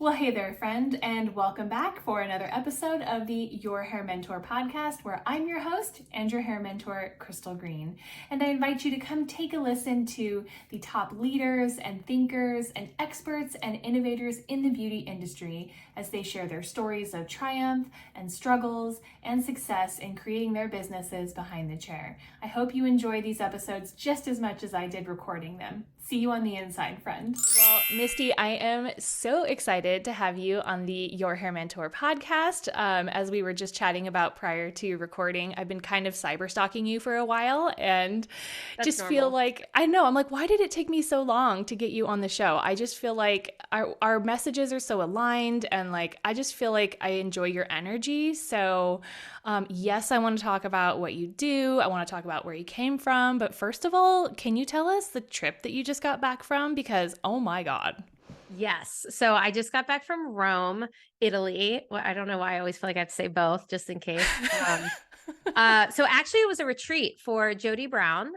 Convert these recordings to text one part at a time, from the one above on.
Well, hey there, friend, and welcome back for another episode of the Your Hair Mentor podcast, where I'm your host and your hair mentor, Crystal Green. And I invite you to come take a listen to the top leaders and thinkers and experts and innovators in the beauty industry as they share their stories of triumph and struggles and success in creating their businesses behind the chair. I hope you enjoy these episodes just as much as I did recording them. See you on the inside, friend. Well, Misty, I am so excited to have you on the Your Hair Mentor podcast. As we were just chatting about prior to recording, I've been kind of cyber stalking you for a while and That's just normal. feel like, I know, I'm like, why did it take me so long to get you on the show? I just feel like our messages are so aligned and like, I just feel like I enjoy your energy. So yes, I want to talk about what you do. I want to talk about where you came from. But first of all, can you tell us the trip that you just got back from? Because, oh my God. Yes. So I just got back from Rome, Italy. Well, I don't know why I always feel like I have to say both just in case. So actually it was a retreat for Jody Brown.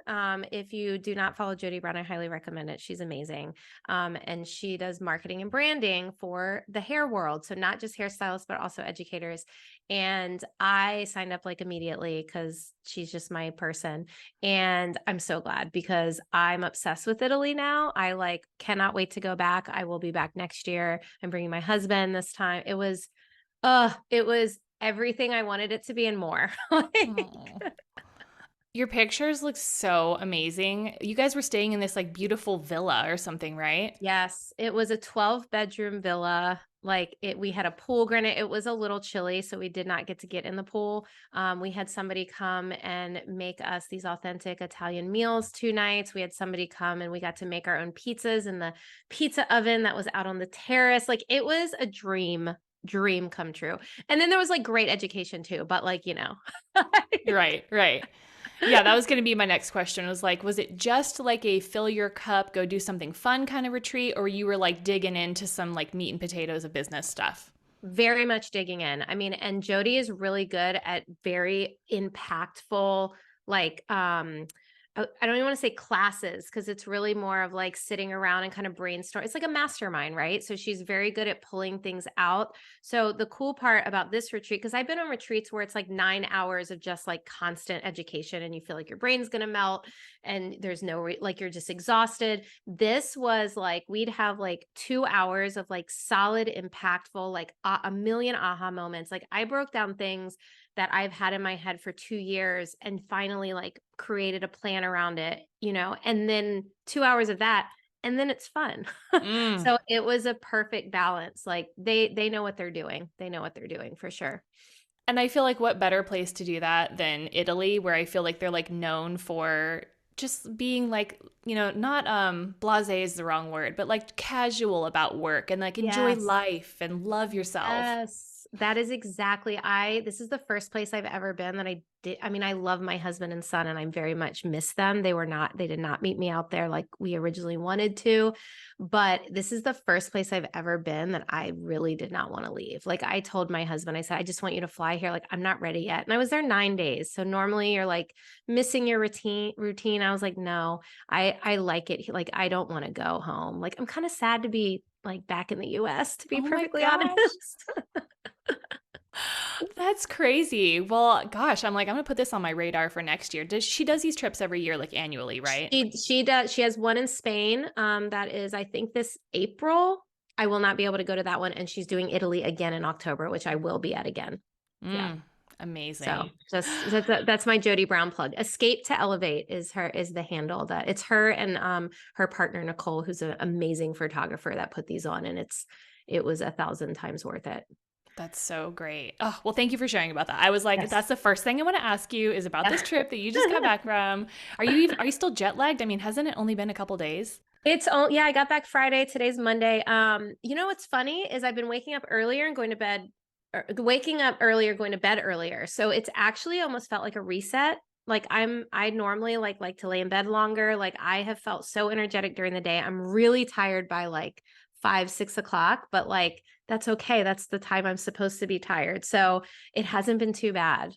If you do not follow Jody Brown, I highly recommend it. She's amazing. And she does marketing and branding for the hair world. So not just hairstylists, but also educators. And I signed up like immediately because she's just my person. And I'm so glad because I'm obsessed with Italy now. I like cannot wait to go back. I will be back next year. I'm bringing my husband this time. It was everything I wanted it to be and more. Oh. Your pictures look so amazing. You guys were staying in this like beautiful villa or something, right? Yes, it was a 12-bedroom villa. We had a pool. Granted, it was a little chilly, so we did not get in the pool. We had somebody come and make us these authentic Italian meals 2 nights. We had somebody come and we got to make our own pizzas in the pizza oven that was out on the terrace. Like it was a dream come true. And then there was like great education too, but Right, right. Yeah, that was going to be my next question. Was it just like a fill your cup, go do something fun kind of retreat, or you were like digging into some like meat and potatoes of business stuff? very much digging in. I mean, and Jody is really good at very impactful, like, I don't even want to say classes because it's really more of like sitting around and kind of brainstorm. It's like a mastermind, right? So she's very good at pulling things out. So the cool part about this retreat, because I've been on retreats where it's like 9 hours of just like constant education and you feel like your brain's going to melt and there's like you're just exhausted. This was like, we'd have like 2 hours of like solid, impactful, like a million aha moments. Like I broke down things that I've had in my head for 2 years and finally like created a plan around it, and then 2 hours of that. And then it's fun. Mm. So it was a perfect balance. Like they know what they're doing. They know what they're doing for sure. And I feel like what better place to do that than Italy, where I feel like they're like known for just being like, not blasé is the wrong word, but like casual about work and like enjoy Yes. life and love yourself. Yes, that is exactly. This is the first place I've ever been that I did. I mean, I love my husband and son and I very much miss them. They did not meet me out there like we originally wanted to, but this is the first place I've ever been that I really did not want to leave. Like I told my husband, I said, I just want you to fly here. Like I'm not ready yet. And I was there 9 days. So normally you're like missing your routine. I was like, no, I like it. Like, I don't want to go home. Like I'm kind of sad to be like back in the US, to be Oh my perfectly gosh. honest. That's crazy. Well, gosh, I'm like, I'm gonna put this on my radar for next year. She does these trips every year, like annually, right? She does. She has one in Spain. That is, I think, this April. I will not be able to go to that one, and she's doing Italy again in October, which I will be at again. Yeah. So Amazing. that's my Jody Brown plug. Escape to Elevate is the handle that it's her and her partner Nicole, who's an amazing photographer that put these on, and it was 1,000 times worth it. That's so great. Oh, well, thank you for sharing about that. I was like, Yes. that's the first thing I want to ask you is about this trip that you just got back from. Are you still jet lagged? I mean, hasn't it only been a couple days? Yeah, I got back Friday. Today's Monday. What's funny is I've been waking up earlier and going to bed, or waking up earlier, going to bed earlier. So it's actually almost felt like a reset. Like I normally like to lay in bed longer. Like I have felt so energetic during the day. I'm really tired by like 5, 6 o'clock, but like, that's okay. That's the time I'm supposed to be tired. So it hasn't been too bad.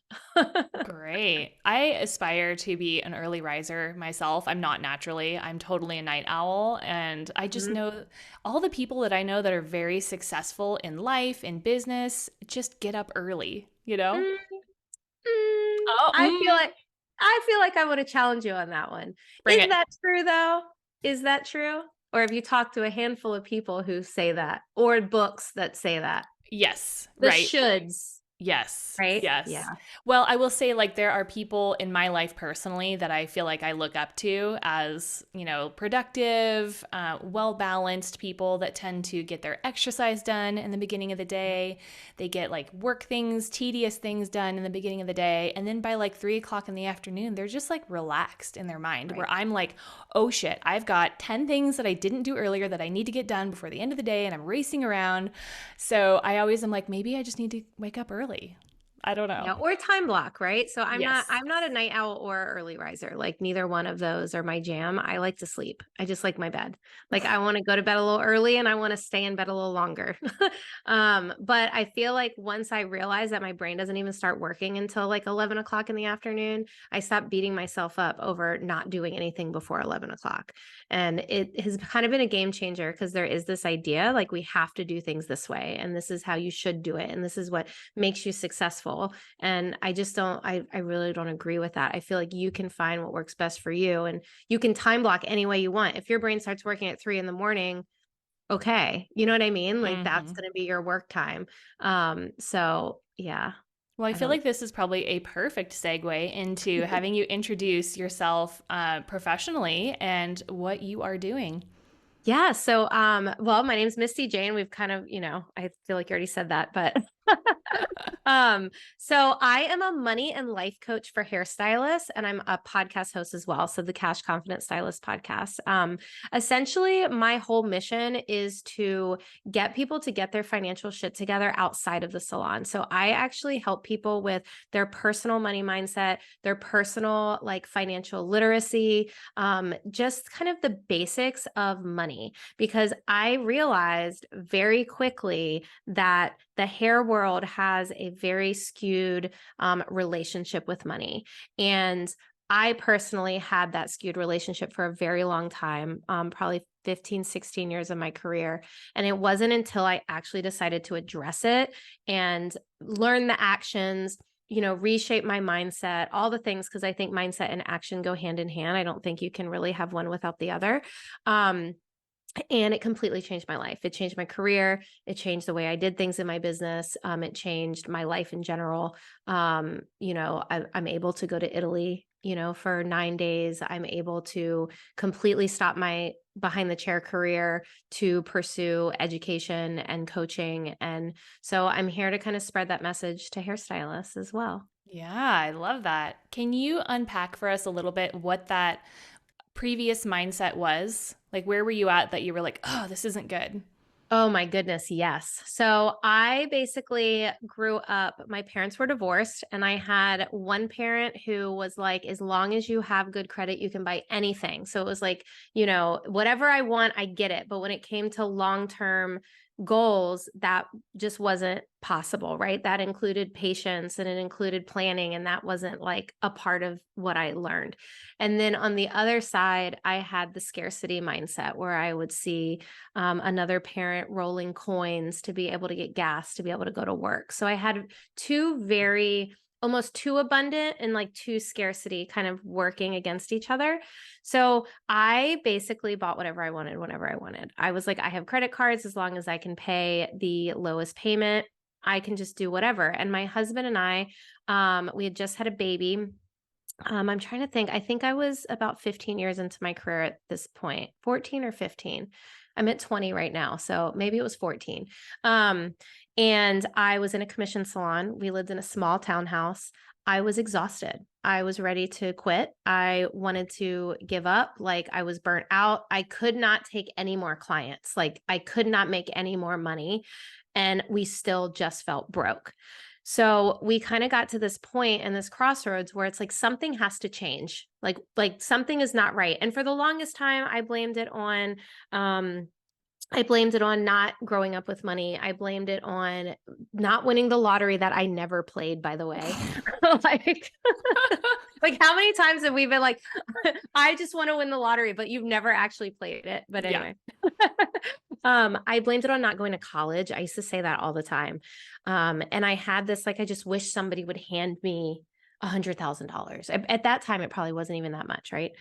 Great. I aspire to be an early riser myself. I'm not naturally. I'm totally a night owl. And I just Mhm. know all the people that I know that are very successful in life, in business, just get up early, you know? Mm, mm, Oh, I feel like I want to challenge you on that one. bring Is it. that true though? Is that true? Or have you talked to a handful of people who say that, or books that say that? Yes, The right. shoulds, Yes. right? Yeah. Yes. Well, I will say, like, there are people in my life personally that I feel like I look up to as, productive, well balanced people that tend to get their exercise done in the beginning of the day. They get like work things, tedious things done in the beginning of the day. And then by like 3 o'clock in the afternoon, they're just like relaxed in their mind, Right. where I'm like, oh shit, I've got 10 things that I didn't do earlier that I need to get done before the end of the day. And I'm racing around. So I always am like, maybe I just need to wake up early. I don't know. Yeah, or time block, right? So Yes. I'm not a night owl or early riser. Like neither one of those are my jam. I like to sleep. I just like my bed. Like I want to go to bed a little early and I want to stay in bed a little longer. But I feel like once I realize that my brain doesn't even start working until like 11 o'clock in the afternoon, I stop beating myself up over not doing anything before 11 o'clock. And it has kind of been a game changer because there is this idea like we have to do things this way and this is how you should do it. And this is what makes you successful. And I just don't, I really don't agree with that. I feel like you can find what works best for you and you can time block any way you want. If your brain starts working at 3 in the morning, okay. You know what I mean? Like that's Hmm. going to be your work time. So yeah, Well, I I feel don't. like this is probably a perfect segue into having you introduce yourself professionally and what you are doing. Yeah. So, well, my name's Misty Jayne. We've kind of, I feel like you already said that, but um, so I am a money and life coach for hairstylists, and I'm a podcast host as well. So the Cash Confident Stylist podcast. Essentially, my whole mission is to get people to get their financial shit together outside of the salon. So I actually help people with their personal money mindset, their personal like financial literacy, just kind of the basics of money, because I realized very quickly that the hair world has a very skewed relationship with money. And I personally had that skewed relationship for a very long time, probably 15, 16 years of my career. And it wasn't until I actually decided to address it and learn the actions, reshape my mindset, all the things, because I think mindset and action go hand in hand. I don't think you can really have one without the other. Um, and it completely changed my life. It changed my career. It changed the way I did things in my business. It changed my life in general. I'm able to go to Italy, for 9 days. I'm able to completely stop my behind the chair career to pursue education and coaching. And so I'm here to kind of spread that message to hairstylists as well. Yeah, I love that. Can you unpack for us a little bit what that previous mindset was? Like, where were you at that you were like, oh, this isn't good? Oh my goodness, yes. So I basically grew up, my parents were divorced, and I had one parent who was like, as long as you have good credit, you can buy anything. So it was like, whatever I want, I get it. But when it came to long-term goals, that just wasn't possible, right? That included patience and it included planning, and that wasn't like a part of what I learned. And then on the other side, I had the scarcity mindset where I would see another parent rolling coins to be able to get gas to be able to go to work. So I had two very almost too abundant and like too scarcity kind of working against each other. So I basically bought whatever I wanted whenever I wanted. I was like, I have credit cards as long as I can pay the lowest payment. I can just do whatever. And my husband and I, we had just had a baby. I'm trying to think. I think I was about 15 years into my career at this point, 14 or 15. I'm at 20 right now, so maybe it was 14. Um, and I was in a commission salon. We lived in a small townhouse. I was exhausted. I was ready to quit. I wanted to give up. Like I was burnt out. I could not take any more clients. Like I could not make any more money. And we still just felt broke. So we kind of got to this point and this crossroads where it's like something has to change. Like something is not right. And for the longest time, I blamed it on I blamed it on not growing up with money. I blamed it on not winning the lottery that I never played, by the way. Like, like how many times have we been like, I just want to win the lottery, but you've never actually played it. But Yeah. anyway, I blamed it on not going to college. I used to say that all the time. And I had this, like, I just wish somebody would hand me $100,000. At that time, it probably wasn't even that much, right?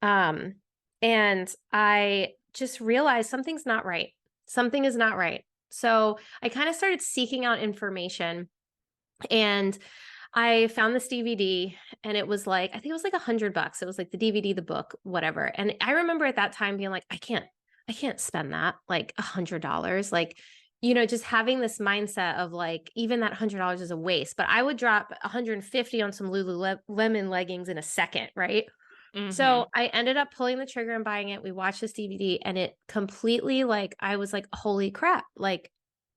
And I just realized something's not right. Something is not right. So I kind of started seeking out information, and I found this DVD, and it was like, I think it was like $100. It was like the DVD, the book, whatever. And I remember at that time being like, I can't spend that, like $100. Like, just having this mindset of like, even that $100 is a waste, but I would drop 150 on some Lululemon leggings in a second. Right. So I ended up pulling the trigger and buying it. We watched this DVD, and it completely, like, I was like, holy crap. Like,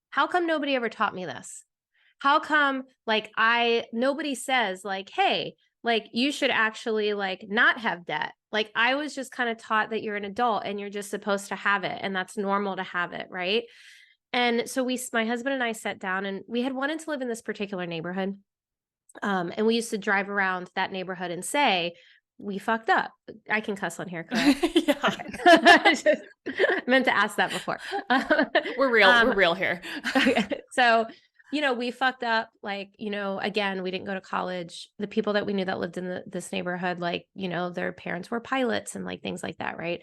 how come nobody ever taught me this? How come, like, nobody says like, hey, like, you should actually like not have debt. Like, I was just kind of taught that you're an adult and you're just supposed to have it, and that's normal to have it. Right. And so my husband and I sat down, and we had wanted to live in this particular neighborhood. And we used to drive around that neighborhood and say, we fucked up. I can cuss on here, correct? Yeah. I just meant to ask that before. We're real. We're real here. So, we fucked up. Like, again, we didn't go to college. The people that we knew that lived in this neighborhood, like, their parents were pilots and like things like that. Right.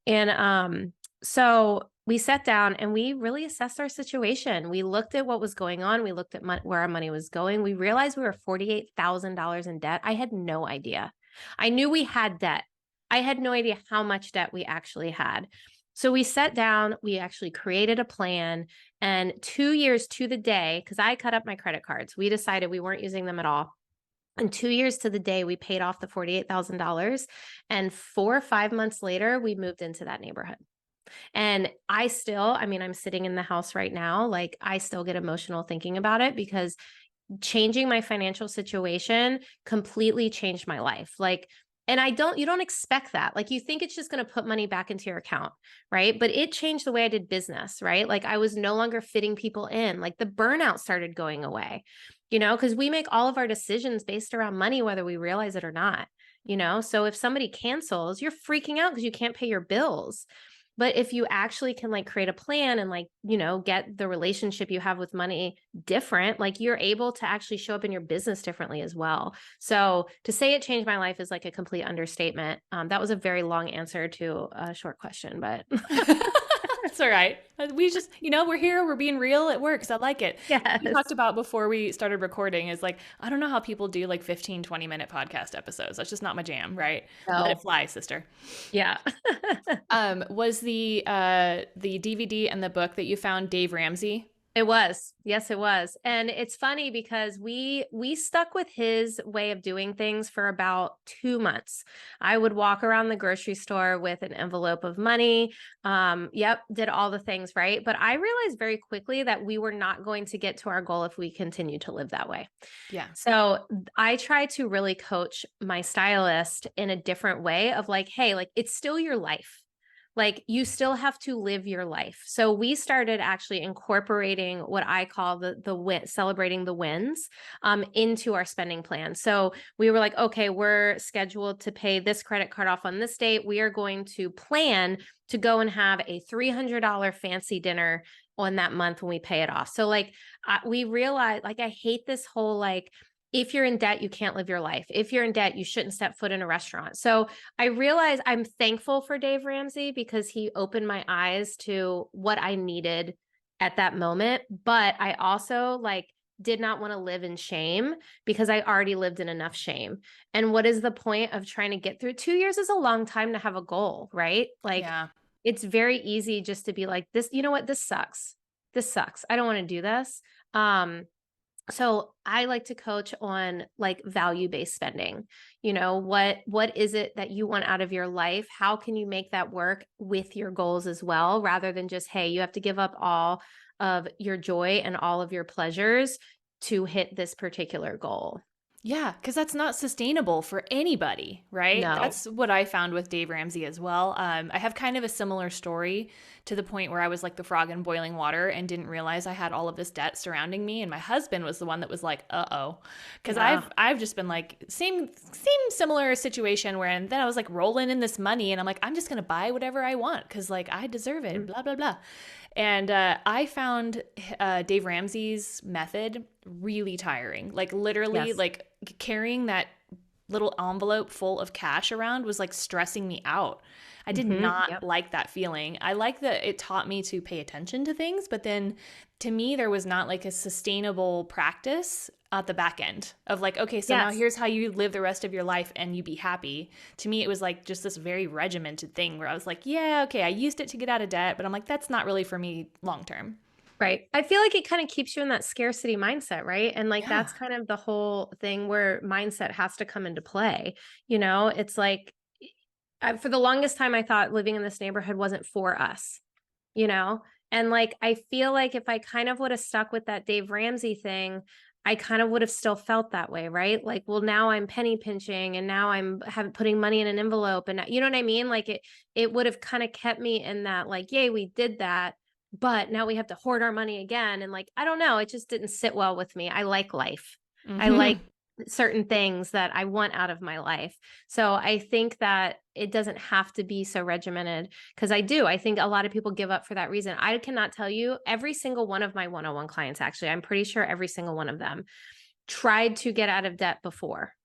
And so we sat down and we really assessed our situation. We looked at what was going on. We looked at where our money was going. We realized we were $48,000 in debt. I had no idea. I knew we had debt. I had no idea how much debt we actually had. So we sat down, we actually created a plan, and 2 years to the day, because I cut up my credit cards, we decided we weren't using them at all. And 2 years to the day, we paid off the $48,000. And 4 or 5 months later, we moved into that neighborhood. And I'm sitting in the house right now. Like, I still get emotional thinking about it, because changing my financial situation completely changed my life. Like, and you don't expect that. Like, you think it's just going to put money back into your account, right? But it changed the way I did business, right? Like, I was no longer fitting people in. Like, the burnout started going away, because we make all of our decisions based around money, whether we realize it or not, So if somebody cancels, you're freaking out because you can't pay your bills. But if you actually can like create a plan and like, get the relationship you have with money different, like, you're able to actually show up in your business differently as well. So to say it changed my life is like a complete understatement. That was a very long answer to a short question, but That's all right. We just, we're here, we're being real. It works. I like it. yes. We talked about before we started recording is like, I don't know how people do like 15, 20-minute podcast episodes. That's just not my jam, right? No. Let it fly, sister. Yeah. Was the DVD and the book that you found Dave Ramsey? It was. Yes, it was. And it's funny because we stuck with his way of doing things for about 2 months. I would walk around the grocery store with an envelope of money. Did all the things, right? But I realized very quickly that we were not going to get to our goal if we continued to live that way. Yeah. So I try to really coach my stylist in a different way of like, hey, like, it's still your life. Like, you still have to live your life. So we started actually incorporating what I call the celebrating the wins into our spending plan. So we were like, okay, we're scheduled to pay this credit card off on this date. We are going to plan to go and have a $300 fancy dinner on that month when we pay it off. So like, we realized, like, I hate this whole like, if you're in debt, you can't live your life. If you're in debt, you shouldn't step foot in a restaurant. So I realized I'm thankful for Dave Ramsey because he opened my eyes to what I needed at that moment. But I also like did not want to live in shame because I already lived in enough shame. And what is the point of trying to get through? 2 years is a long time to have a goal, right? Like, yeah. It's very easy just to be like, this, you know what? This sucks. This sucks. I don't want to do this. So I like to coach on like value-based spending. What is it that you want out of your life? How can you make that work with your goals as well, rather than just, hey, you have to give up all of your joy and all of your pleasures to hit this particular goal. Yeah, because that's not sustainable for anybody, right? No. That's what I found with Dave Ramsey as well. I have kind of a similar story to the point where I was like the frog in boiling water and didn't realize I had all of this debt surrounding me. And my husband was the one that was like, "Uh-oh," because Yeah. I've just been like same similar situation where, and then I was like rolling in this money, and I'm like, I'm just gonna buy whatever I want because like I deserve it, blah blah blah. And I found Dave Ramsey's method really tiring. Like literally, Yes. like carrying that little envelope full of cash around was like stressing me out. I did not Yep. like that feeling. I like that it taught me to pay attention to things, but then to me, there was not like a sustainable practice at the back end of like, okay, so now Yes. here's how you live the rest of your life and you be happy. To me, it was like just this very regimented thing where I was like, yeah, okay, I used it to get out of debt, but I'm like, that's not really for me long term. Right. I feel like it kind of keeps you in that scarcity mindset, right? And like Yeah. that's kind of the whole thing where mindset has to come into play. You know, it's like for the longest time, I thought living in this neighborhood wasn't for us, you know? And like, I feel like if I kind of would have stuck with that Dave Ramsey thing, I kind of would have still felt that way, right? Like, well, now I'm penny pinching and now I'm putting money in an envelope and you know what I mean? Like it would have kind of kept me in that like, yay, we did that, but now we have to hoard our money again. And like, I don't know, it just didn't sit well with me. I like life. I Hmm. like certain things that I want out of my life. So I think that it doesn't have to be so regimented because I think a lot of people give up for that reason. I cannot tell you every single one of my one-on-one clients, actually, I'm pretty sure every single one of them tried to get out of debt before.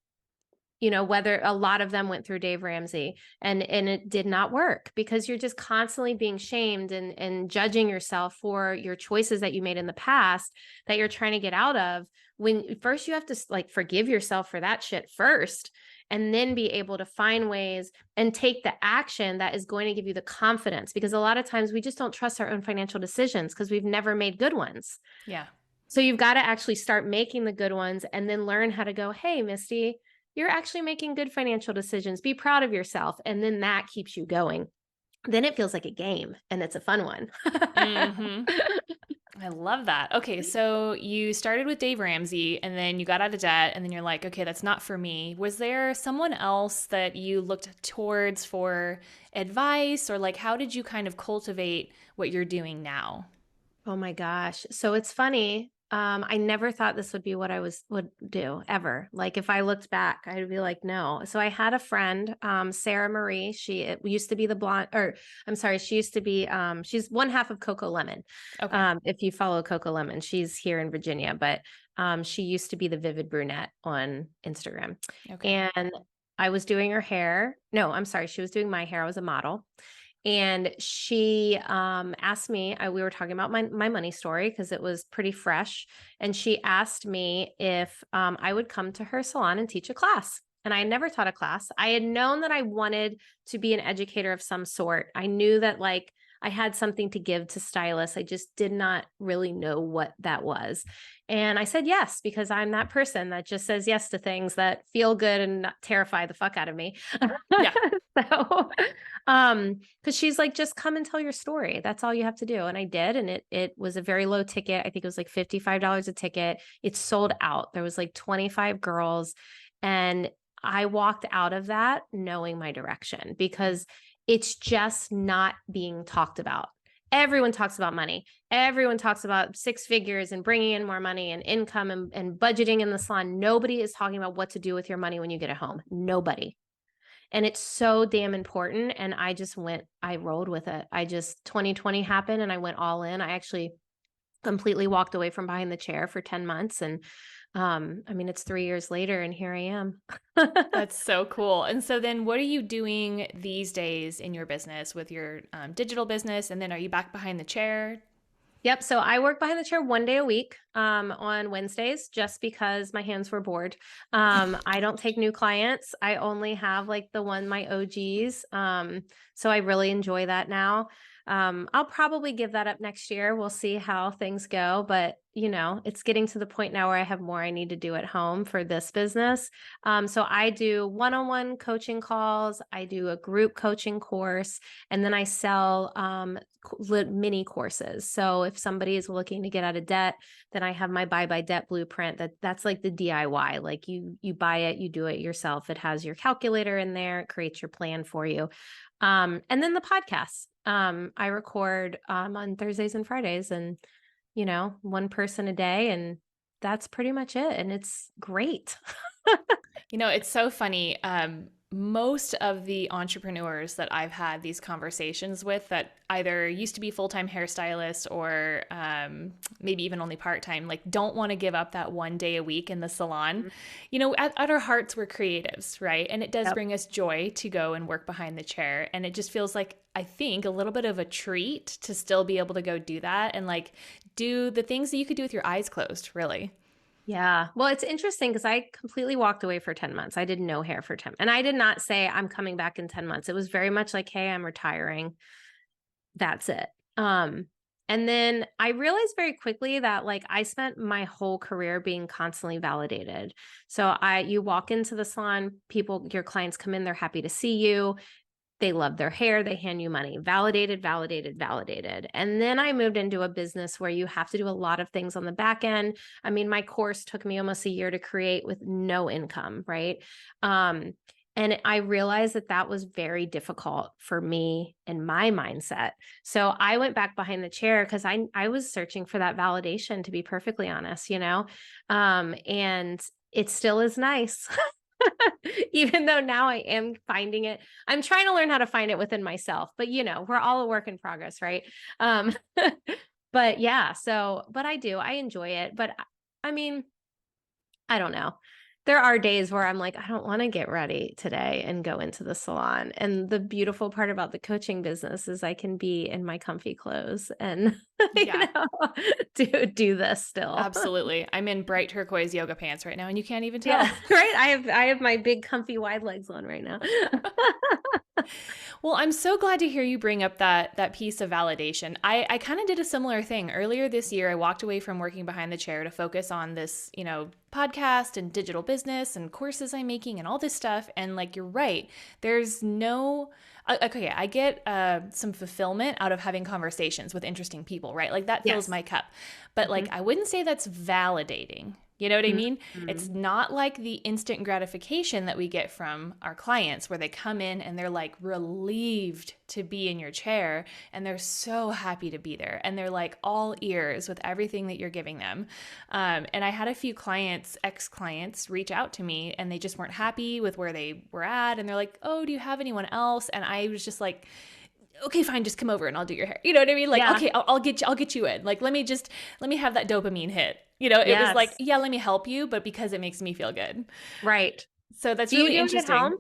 You know, whether a lot of them went through Dave Ramsey and it did not work because you're just constantly being shamed and judging yourself for your choices that you made in the past that you're trying to get out of. When first you have to like forgive yourself for that shit first and then be able to find ways and take the action that is going to give you the confidence, because a lot of times we just don't trust our own financial decisions because we've never made good ones. Yeah. So you've got to actually start making the good ones and then learn how to go, hey, Misty, you're actually making good financial decisions. Be proud of yourself. And then that keeps you going. Then it feels like a game and it's a fun one. Hmm. I love that. Okay, so you started with Dave Ramsey and then you got out of debt and then you're like, okay, that's not for me. Was there someone else that you looked towards for advice or like how did you kind of cultivate what you're doing now? Oh my gosh. So it's funny. I never thought this would be what I would do ever. Like if I looked back, I'd be like, no. So I had a friend, Sarah Marie. She used to be the blonde, or I'm sorry, she used to be she's one half of Coco Lemon. Okay. If you follow Coco Lemon, she's here in Virginia, but she used to be the Vivid Brunette on Instagram. Okay. And I was doing her hair. No, I'm sorry, she was doing my hair. I was a model. And she asked me, we were talking about my money story because it was pretty fresh. And she asked me if I would come to her salon and teach a class. And I had never taught a class. I had known that I wanted to be an educator of some sort. I knew that like I had something to give to stylists. I just did not really know what that was. And I said yes, because I'm that person that just says yes to things that feel good and not terrify the fuck out of me. Yeah. So, because she's like, just come and tell your story. That's all you have to do. And I did. And it was a very low ticket. I think it was like $55 a ticket. It sold out. There was like 25 girls. And I walked out of that knowing my direction because it's just not being talked about. Everyone talks about money. Everyone talks about six figures and bringing in more money and income and budgeting in the salon. Nobody is talking about what to do with your money when you get it home. Nobody. And it's so damn important. And I rolled with it. 2020 happened and I went all in. I actually completely walked away from behind the chair for 10 months. And I mean, it's 3 years later and here I am. That's so cool. And so then what are you doing these days in your business with your digital business? And then are you back behind the chair? Yep. So I work behind the chair 1 day a week on Wednesdays just because my hands were bored. I don't take new clients. I only have like my OGs. So I really enjoy that now. I'll probably give that up next year. We'll see how things go. But it's getting to the point now where I have more I need to do at home for this business. So I do one-on-one coaching calls, I do a group coaching course, and then I sell mini courses. So if somebody is looking to get out of debt, then I have my Buy by Debt blueprint. That's like the DIY. Like you buy it, you do it yourself. It has your calculator in there, it creates your plan for you. And then the podcast. I record on Thursdays and Fridays, and one person a day, and that's pretty much it. And it's great. It's so funny. Most of the entrepreneurs that I've had these conversations with that either used to be full-time hairstylists or maybe even only part-time, like don't want to give up that one day a week in the salon. Mm-hmm. At our hearts, we're creatives, right? And it does Yep. bring us joy to go and work behind the chair. And it just feels like, I think, a little bit of a treat to still be able to go do that and like do the things that you could do with your eyes closed, really. Yeah. Well, it's interesting because I completely walked away for 10 months. I did no hair for 10. And I did not say I'm coming back in 10 months. It was very much like, hey, I'm retiring. That's it. And then I realized very quickly that like I spent my whole career being constantly validated. So you walk into the salon, your clients come in, they're happy to see you. They love their hair. They hand you money. Validated, validated, validated. And then I moved into a business where you have to do a lot of things on the back end. I mean, my course took me almost a year to create with no income, right? And I realized that was very difficult for me and my mindset. So I went back behind the chair because I was searching for that validation, to be perfectly honest, and it still is nice. Even though now I am finding it, I'm trying to learn how to find it within myself, but we're all a work in progress, right? But yeah, but I enjoy it. But I mean, I don't know. There are days where I'm like, I don't want to get ready today and go into the salon. And the beautiful part about the coaching business is I can be in my comfy clothes and do this still. Absolutely. I'm in bright turquoise yoga pants right now, and you can't even tell. Yeah, right. I have my big comfy wide legs on right now. Well, I'm so glad to hear you bring up that piece of validation. I kind of did a similar thing. Earlier this year, I walked away from working behind the chair to focus on this, podcast and digital business and courses I'm making and all this stuff. And like, you're right. There's no, okay, I get some fulfillment out of having conversations with interesting people, right? Like that fills my cup. But like, I wouldn't say that's validating. You know what I mean? Mm-hmm. It's not like the instant gratification that we get from our clients where they come in and they're like relieved to be in your chair and they're so happy to be there and they're like all ears with everything that you're giving them. And I had a few ex-clients reach out to me and they just weren't happy with where they were at. And they're like, oh, do you have anyone else? And I was just like, okay, fine, just come over and I'll do your hair. You know what I mean? Like, okay, I'll get you in. Like, let me have that dopamine hit. It was like, yeah, let me help you, but because it makes me feel good. Right. So that's really interesting. At home?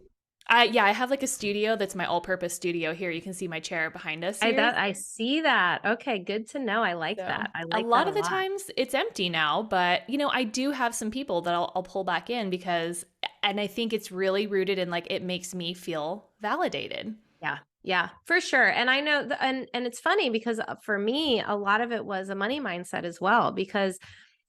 I have like a studio that's my all-purpose studio here. You can see my chair behind us here. I see that. Okay, good to know. I like that. I like a lot of the times it's empty now, but I do have some people that I'll pull back in and I think it's really rooted in like it makes me feel validated. Yeah, for sure. And I know and it's funny because for me, a lot of it was a money mindset as well, because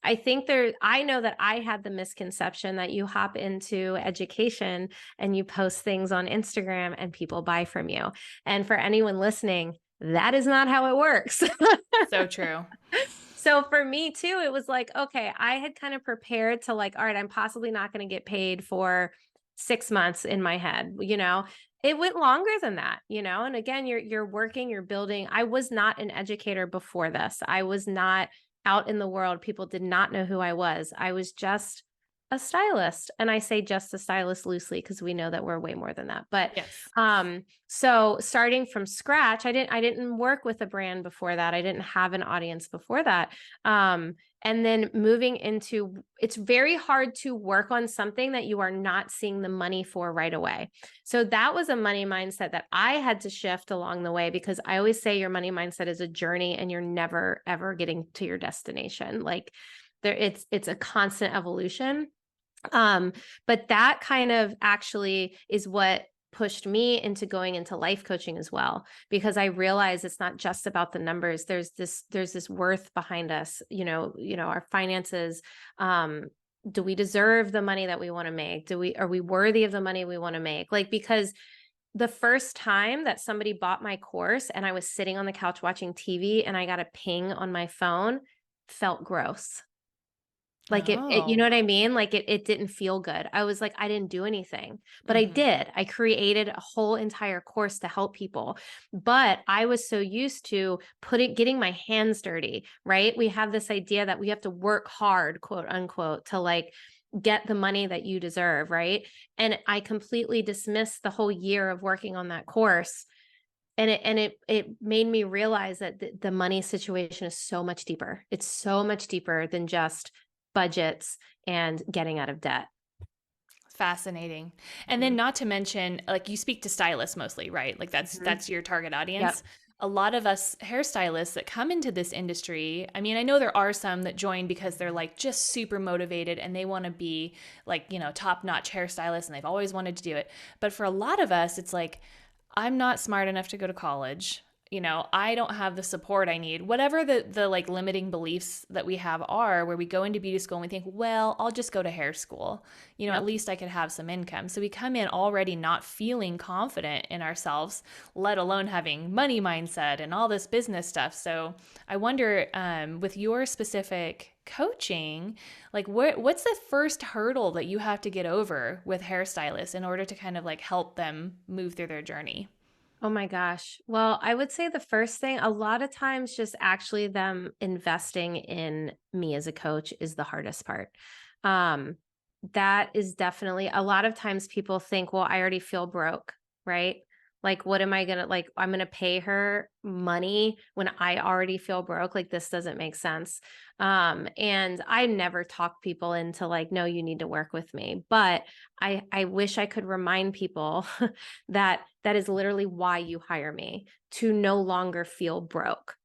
I know that I had the misconception that you hop into education and you post things on Instagram and people buy from you. And for anyone listening, that is not how it works. So true. So for me too, it was like, okay, I had kind of prepared to like, all right, I'm possibly not going to get paid for 6 months in my head, It went longer than that, and again, you're working, you're building. I was not an educator before this. I was not out in the world. People did not know who I was. I was just a stylist. And I say just a stylist loosely because we know that we're way more than that. But yes. So starting from scratch, I didn't work with a brand before that. I didn't have an audience before that. And then moving into, it's very hard to work on something that you are not seeing the money for right away. So that was a money mindset that I had to shift along the way, because I always say your money mindset is a journey and you're never, ever getting to your destination. Like it's a constant evolution. But that kind of actually is what pushed me into going into life coaching as well, because I realized it's not just about the numbers. There's this worth behind us, our finances. Do we deserve the money that we want to make? Are we worthy of the money we want to make? Like, because the first time that somebody bought my course and I was sitting on the couch watching TV and I got a ping on my phone, felt gross. Like you know Oh. what I mean? Like it didn't feel good. I was like, I didn't do anything, but I Mhm. did. I created a whole entire course to help people. But I was so used to getting my hands dirty, right? We have this idea that we have to work hard, quote unquote, to like get the money that you deserve, right? And I completely dismissed the whole year of working on that course. And it made me realize that the money situation is so much deeper. It's so much deeper than just budgets and getting out of debt. Fascinating. And then not to mention, like, you speak to stylists mostly, right? Like Mhm. that's your target Yep. audience. A lot of us hairstylists that come into this industry, I mean, I know there are some that join because they're like just super motivated and they want to be like, top-notch hairstylists and they've always wanted to do it. But for a lot of us, it's like, I'm not smart enough to go to college. I don't have the support I need. Whatever the like limiting beliefs that we have are, where we go into beauty school and we think, well, I'll just go to hair school. At Yep. least I could have some income. So we come in already not feeling confident in ourselves, let alone having money mindset and all this business stuff. So I wonder, with your specific coaching, like what's the first hurdle that you have to get over with hairstylists in order to kind of like help them move through their journey? Oh my gosh. Well, I would say the first thing, a lot of times, just actually them investing in me as a coach is the hardest part. Um, that is definitely a lot of times people think, well, I already feel broke, right? Like, what am I gonna like? I'm gonna pay her money when I already feel broke. Like, this doesn't make sense. And I never talk people into like, no, you need to work with me. But I wish I could remind people that is literally why you hire me, to no longer feel broke.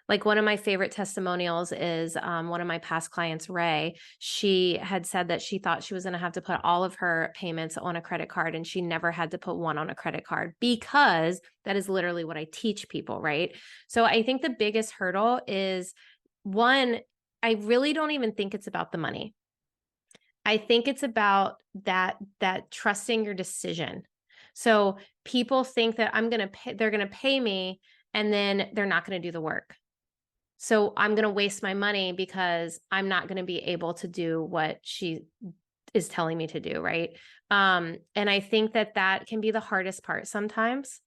Like, one of my favorite testimonials is one of my past clients, Ray. She had said that she thought she was going to have to put all of her payments on a credit card, and she never had to put one on a credit card, because that is literally what I teach people, right? So I think the biggest hurdle is, one, I really don't even think it's about the money. I think it's about that trusting your decision. So people think that they're going to pay me and then they're not going to do the work. So I'm going to waste my money because I'm not going to be able to do what she is telling me to do, right? And I think that can be the hardest part sometimes.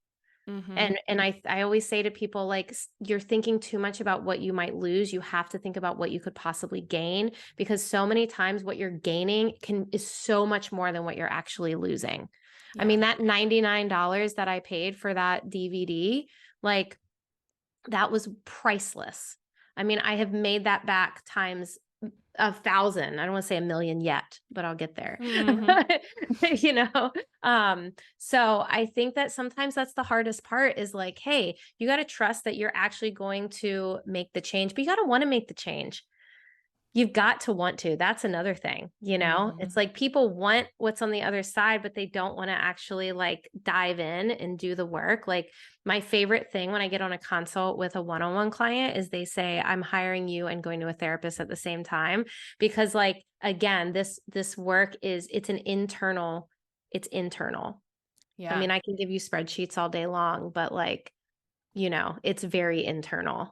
Mm-hmm. And I always say to people, like, you're thinking too much about what you might lose. You have to think about what you could possibly gain, because so many times what you're gaining is so much more than what you're actually losing. I Yeah. mean, that $99 that I paid for that DVD, like, that was priceless. I mean, I have made that back times 1,000. I don't want to say a million yet, but I'll get there. Mm-hmm. you know? So I think that sometimes that's the hardest part, is like, hey, you got to trust that you're actually going to make the change, but you got to want to make the change. You've got to want to. That's another thing, you know? Mm-hmm. It's like people want what's on the other side, but they don't want to actually like dive in and do the work. Like, my favorite thing when I get on a consult with a one-on-one client is they say, I'm hiring you and going to a therapist at the same time. Because, like, again, this work it's internal. I Yeah. mean, I can give you spreadsheets all day long, but like, it's very internal.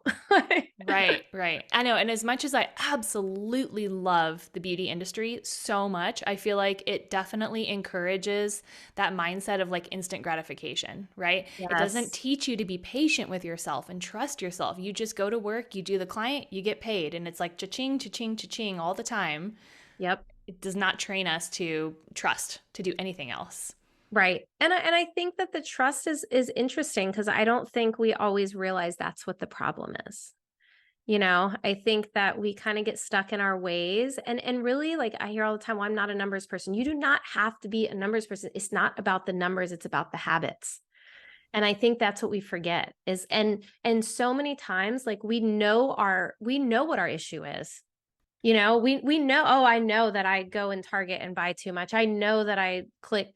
Right, right. I know. And as much as I absolutely love the beauty industry so much, I feel like it definitely encourages that mindset of like instant gratification, right? It doesn't Yes. teach you to be patient with yourself and trust yourself. You just go to work, you do the client, you get paid. And it's like cha-ching, cha-ching, cha-ching all the time. Yep. It does not train us to trust, to do anything else. Right. And I think that the trust is interesting, because I don't think we always realize that's what the problem is. I think that we kind of get stuck in our ways, and really, like, I hear all the time, well, I'm not a numbers person. You do not have to be a numbers person. It's not about the numbers, it's about the habits. And I think that's what we forget is, and so many times, like, we know what our issue is. You know, we know, oh, I know that I go in Target and buy too much. I know that I click,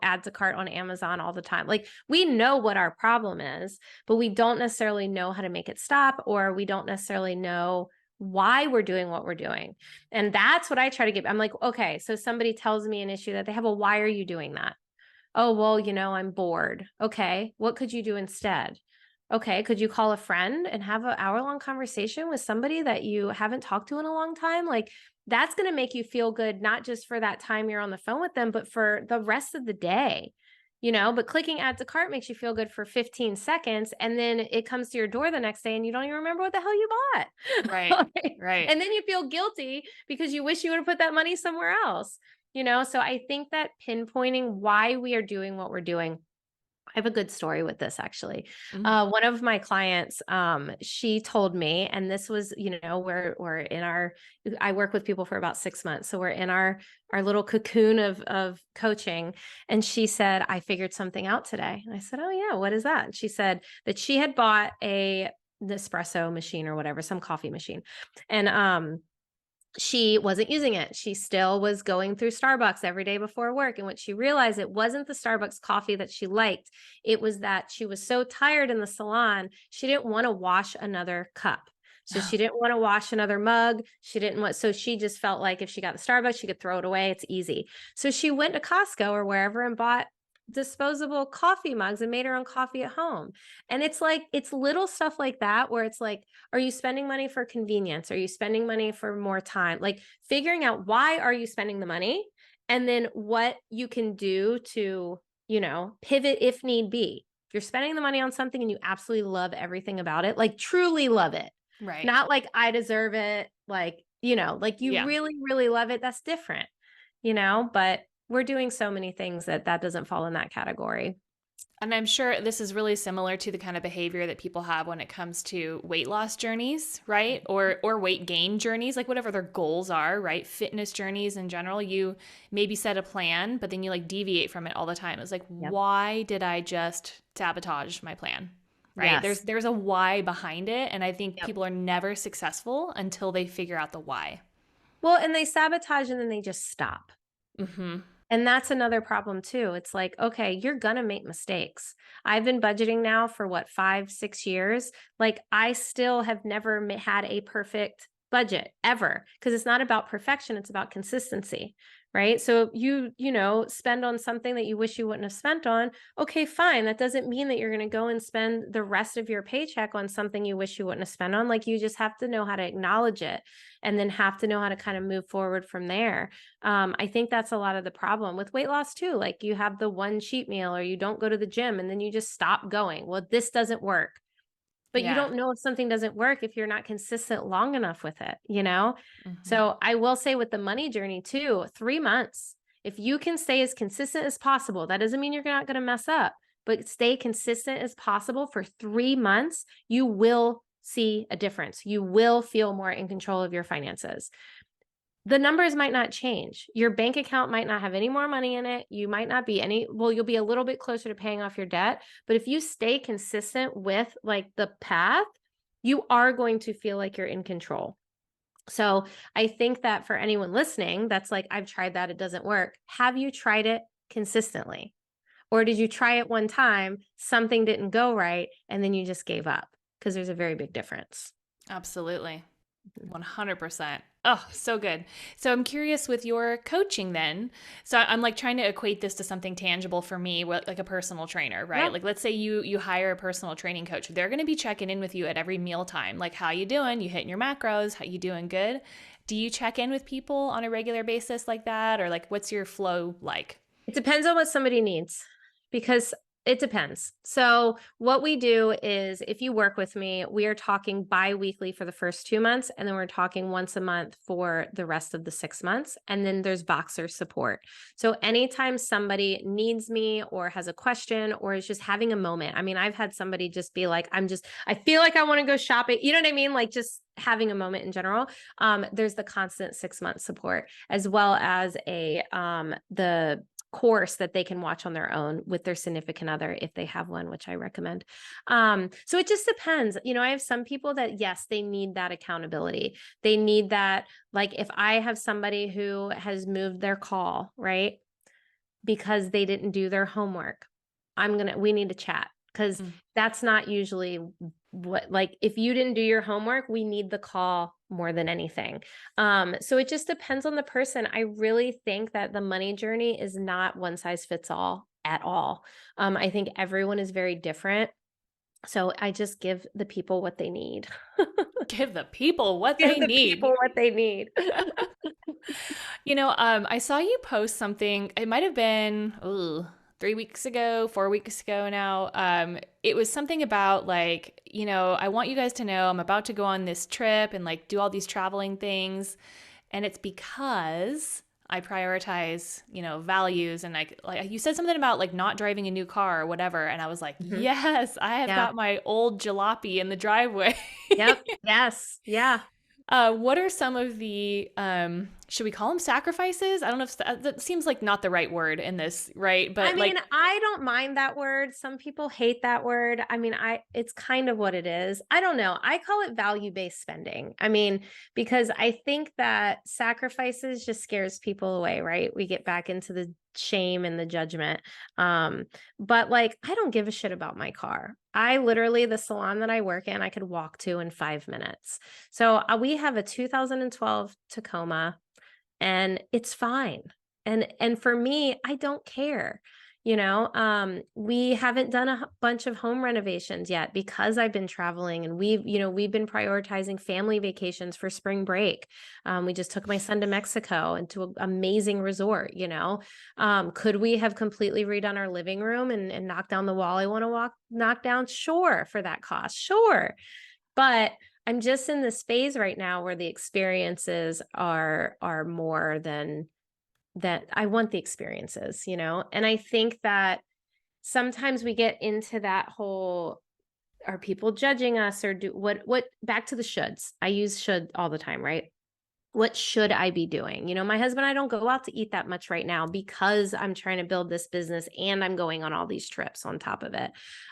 add to cart on Amazon all the time. Like we know what our problem is, but we don't necessarily know how to make it stop, or we don't necessarily know why we're doing what we're doing. And that's what I try to get. I'm like, okay, so somebody tells me an issue that they have, why are you doing that? Oh, well, I'm bored. Okay. What could you do instead? Okay, could you call a friend and have an hour-long conversation with somebody that you haven't talked to in a long time? Like that's going to make you feel good, not just for that time you're on the phone with them, but for the rest of the day. But clicking add to cart makes you feel good for 15 seconds. And then it comes to your door the next day and you don't even remember what the hell you bought. Right. Right. And then you feel guilty because you wish you would have put that money somewhere else. So I think that pinpointing why we are doing what we're doing. I have a good story with this actually. One of my clients, she told me, and this was, we're in I work with people for about 6 months. So we're in our little cocoon of coaching. And she said, I figured something out today. And I said, oh yeah, what is that? And she said that she had bought an espresso machine or whatever, some coffee machine. And, she wasn't using it. She still was going through Starbucks every day before work. And what she realized, it wasn't the Starbucks coffee that she liked. It was that she was so tired in the salon, she didn't want to wash another cup. So she didn't want to wash another mug. So she just felt like if she got the Starbucks, she could throw it away. It's easy. So she went to Costco or wherever and bought disposable coffee mugs and made her own coffee at home. And it's little stuff like that where it's like, are you spending money for convenience? Are you spending money for more time? Like figuring out why are you spending the money and then what you can do to, pivot if need be. If you're spending the money on something and you absolutely love everything about it, like truly love it, Right. not like I deserve it. Like, like you really, really love it. That's different, but we're doing so many things that doesn't fall in that category. And I'm sure this is really similar to the kind of behavior that people have when it comes to weight loss journeys, right? Or weight gain journeys, like whatever their goals are, right? Fitness journeys in general, you maybe set a plan, but then you like deviate from it all the time. It's like, why did I just sabotage my plan? Right? Yes. There's a why behind it. And I think people are never successful until they figure out the why. Well, and they sabotage and then they just stop. Mm-hmm. And that's another problem too. It's like, okay, you're going to make mistakes. I've been budgeting now for 5, 6 years. Like I still have never had a perfect budget ever because it's not about perfection. It's about consistency, right? So you spend on something that you wish you wouldn't have spent on. Okay, fine. That doesn't mean that you're going to go and spend the rest of your paycheck on something you wish you wouldn't have spent on. Like you just have to know how to acknowledge it and then have to know how to kind of move forward from there. I think that's a lot of the problem with weight loss too. Like you have the one cheat meal or you don't go to the gym and then you just stop going. Well, this doesn't work. But you don't know if something doesn't work if you're not consistent long enough with it, Mm-hmm. So I will say with the money journey too, 3 months, if you can stay as consistent as possible, that doesn't mean you're not going to mess up, but stay consistent as possible for 3 months, you will see a difference. You will feel more in control of your finances. The numbers might not change. Your bank account might not have any more money in it. You might not be you'll be a little bit closer to paying off your debt. But if you stay consistent with like the path, you are going to feel like you're in control. So I think that for anyone listening, that's like, I've tried that, it doesn't work. Have you tried it consistently? Or did you try it one time, something didn't go right, and then you just gave up? Because there's a very big difference. Absolutely. 100%. Oh, so good. So I'm curious with your coaching then. So I'm like trying to equate this to something tangible for me, like a personal trainer, right? Yeah. Like let's say you hire a personal training coach. They're going to be checking in with you at every meal time. Like, how you doing? You hitting your macros? How you doing? Good. Do you check in with people on a regular basis like that? Or like, what's your flow like? It depends on what somebody needs because it depends. So what we do is if you work with me, we are talking bi-weekly for the first 2 months, and then we're talking once a month for the rest of the 6 months. And then there's Voxer support. So anytime somebody needs me or has a question or is just having a moment. I mean, I've had somebody just be like, I feel like I want to go shopping. You know what I mean? Like just having a moment in general. There's the constant 6-month support as well as the course that they can watch on their own with their significant other if they have one, which I recommend. So it just depends. I have some people that, yes, they need that accountability. They need that. Like if I have somebody who has moved their call, right, because they didn't do their homework, we need to chat, because that's not usually what, like, if you didn't do your homework, we need the call more than anything. So it just depends on the person. I really think that the money journey is not one size fits all at all. I think everyone is very different. So I just give the people what they need. Give the people what Give they the need. people what they need. I saw you post something. It might have been 3 weeks ago, 4 weeks ago now. It was something about like, I want you guys to know I'm about to go on this trip and like do all these traveling things. And it's because I prioritize, values. And like you said something about like not driving a new car or whatever. And I was like, yes, I have got my old jalopy in the driveway. Yep. Yes. Yeah. What are some of the, should we call them sacrifices? I don't know if that seems like not the right word in this, right? But I mean, I don't mind that word. Some people hate that word. I mean, it's kind of what it is. I don't know. I call it value-based spending. I mean, because I think that sacrifices just scares people away, right? We get back into the shame and the judgment. But like, I don't give a shit about my car. I literally, the salon that I work in, I could walk to in 5 minutes. So we have a 2012 Tacoma, and it's fine. And for me, I don't care. We haven't done a bunch of home renovations yet because I've been traveling, and we've been prioritizing family vacations for spring break. We just took my son to Mexico and to an amazing resort. Could we have completely redone our living room and knocked down the wall I want to knock down? Sure, for that cost. Sure. But I'm just in this phase right now where the experiences are more than that. I want the experiences, and I think that sometimes we get into that whole, are people judging us, or what, back to the shoulds. I use should all the time, right? What should I be doing? My husband and I don't go out to eat that much right now because I'm trying to build this business and I'm going on all these trips on top of it.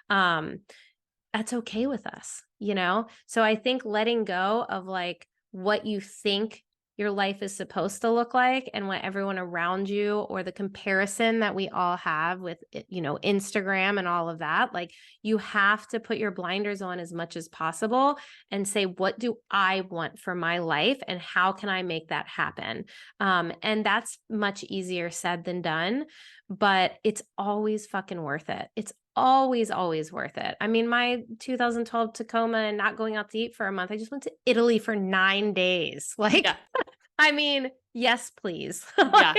That's okay with us, So I think letting go of like what you think your life is supposed to look like and what everyone around you, or the comparison that we all have with, Instagram and all of that, like you have to put your blinders on as much as possible and say, what do I want for my life and how can I make that happen? And that's much easier said than done, but it's always fucking worth it. It's always worth it. I mean, my 2012 Tacoma and not going out to eat for a month, I just went to Italy for 9 days. Like, yeah. I mean, yes, please. Yeah.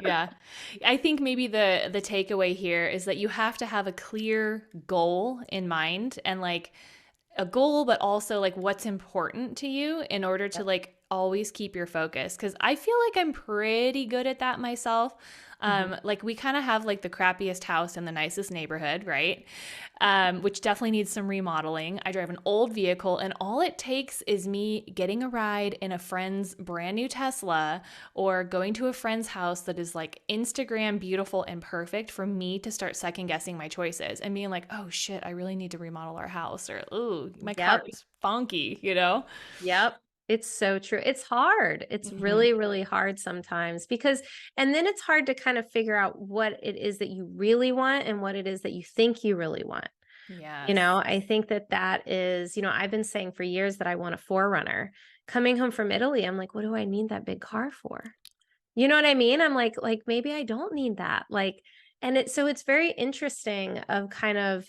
Yeah. I think maybe the takeaway here is that you have to have a clear goal in mind, and like a goal, but also like what's important to you in order to like always keep your focus. Cause I feel like I'm pretty good at that myself. Like we kind of have like the crappiest house in the nicest neighborhood, right? Which definitely needs some remodeling. I drive an old vehicle, and all it takes is me getting a ride in a friend's brand new Tesla, or going to a friend's house that is like Instagram beautiful and perfect, for me to start second guessing my choices and being like, oh shit, I really need to remodel our house, or ooh, my car is funky, Yep. It's so true. It's hard. It's really, really hard sometimes and then it's hard to kind of figure out what it is that you really want and what it is that you think you really want. Yeah. I think that is, I've been saying for years that I want a 4Runner. Coming home from Italy, I'm like, what do I need that big car for? You know what I mean? I'm like maybe I don't need that. So it's very interesting of kind of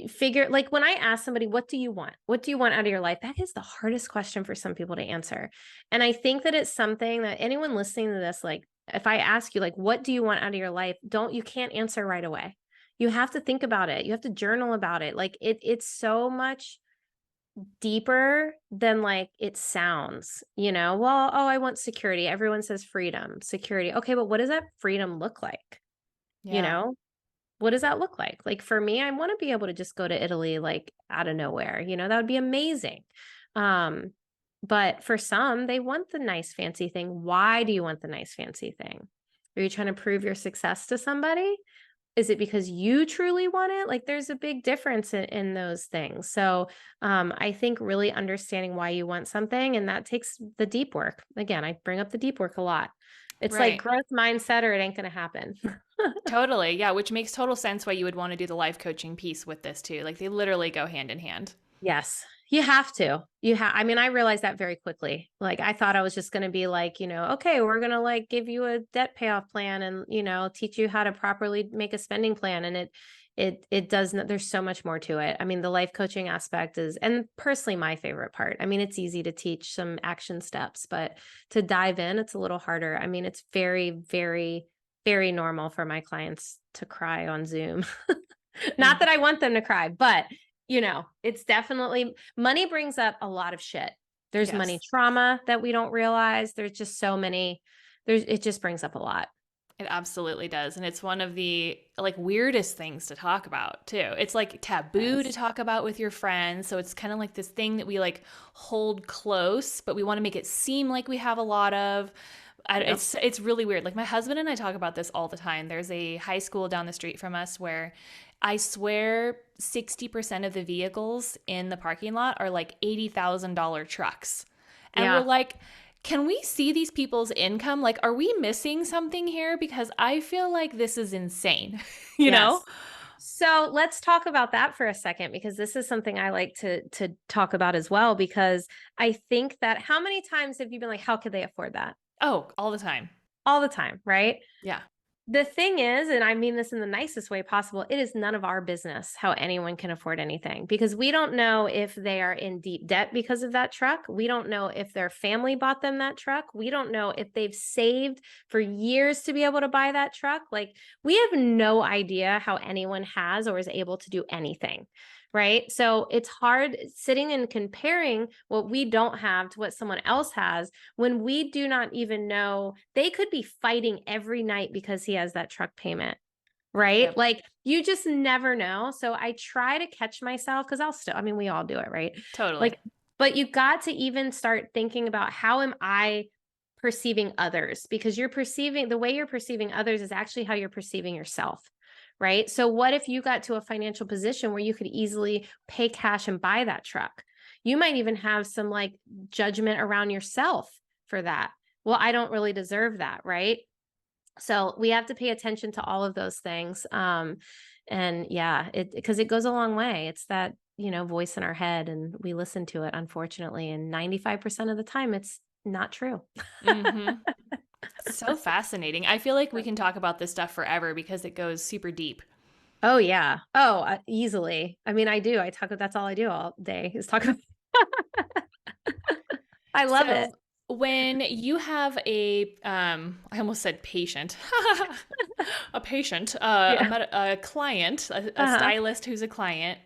figure, like when I ask somebody, what do you want? What do you want out of your life? That is the hardest question for some people to answer. And I think that it's something that anyone listening to this, like if I ask you, like, what do you want out of your life? You can't answer right away. You have to think about it. You have to journal about it. Like it's so much deeper than like it sounds, well, oh, I want security. Everyone says freedom, security. Okay, but what does that freedom look like? What does that look like? Like for me, I want to be able to just go to Italy, like out of nowhere, that would be amazing. But for some, they want the nice fancy thing. Why do you want the nice fancy thing? Are you trying to prove your success to somebody? Is it because you truly want it? Like there's a big difference in those things. So I think really understanding why you want something, and that takes the deep work. Again, I bring up the deep work a lot. It's like Right. growth mindset or it ain't going to happen. Totally. Yeah. Which makes total sense why you would want to do the life coaching piece with this too. Like they literally go hand in hand. Yes, you have to. I mean, I realized that very quickly. Like I thought I was just going to be like, okay, we're going to like give you a debt payoff plan and, teach you how to properly make a spending plan. And it does not, there's so much more to it. I mean, the life coaching aspect is, and personally my favorite part. I mean, it's easy to teach some action steps, but to dive in, it's a little harder. I mean, it's very, very, very normal for my clients to cry on Zoom. Not that I want them to cry, but it's definitely money brings up a lot of shit. There's money Yes. trauma that we don't realize. There's just so many, it just brings up a lot. It absolutely does. And it's one of the like weirdest things to talk about too. It's like taboo to talk about with your friends. So it's kind of like this thing that we like hold close, but we want to make it seem like we have a lot of. Yep. It's really weird. Like my husband and I talk about this all the time. There's a high school down the street from us where I swear 60% of the vehicles in the parking lot are like $80,000 trucks. And we're like, can we see these people's income? Like, are we missing something here? Because I feel like this is insane, you know? So let's talk about that for a second, because this is something I like to talk about as well, because I think that how many times have you been like, how could they afford that? Oh, all the time. All the time, right? Yeah. The thing is, and I mean this in the nicest way possible, it is none of our business how anyone can afford anything, because we don't know if they are in deep debt because of that truck. We don't know if their family bought them that truck. We don't know if they've saved for years to be able to buy that truck. Like we have no idea how anyone has or is able to do anything. Right. So it's hard sitting and comparing what we don't have to what someone else has when we do not even know. They could be fighting every night because he has that truck payment. Right. Yep. Like you just never know. So I try to catch myself because I mean, we all do it. Right. Totally. Like, but you got to even start thinking about how am I perceiving others, because the way you're perceiving others is actually how you're perceiving yourself. Right. So what if you got to a financial position where you could easily pay cash and buy that truck? You might even have some like judgment around yourself for that. Well, I don't really deserve that. Right. So we have to pay attention to all of those things. And yeah, because it goes a long way. It's that, voice in our head and we listen to it, unfortunately. And 95% of the time it's not true. Mm-hmm. So fascinating. I feel like we can talk about this stuff forever because it goes super deep. Oh yeah. Oh, easily. I mean, I do. That's all I do all day is talk about. I love it. When you have I almost said patient, a patient, a client, a stylist who's a client,